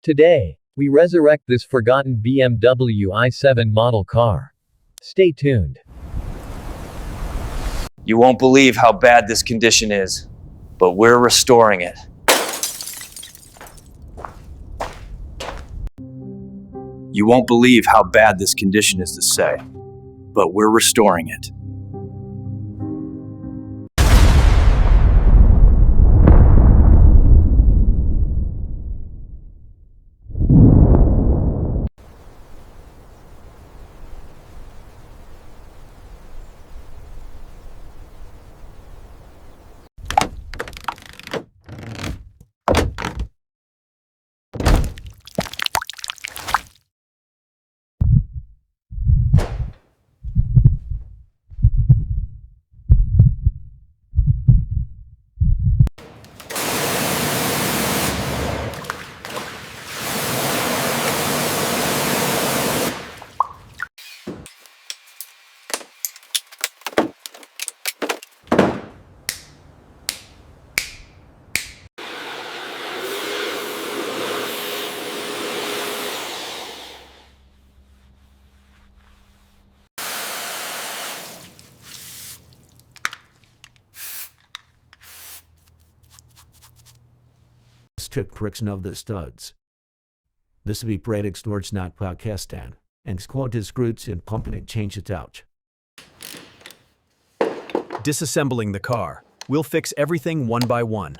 Today, we resurrect this forgotten BMW i7 model car. Stay tuned. You won't believe how bad this condition is, but we're restoring it. You won't believe how bad this condition is to say, but we're restoring it. Strip pricks know the studs. This will be Braddock Storage Not Podcast and squad his roots and pumping it change it out. Disassembling the car. We'll fix everything one by one.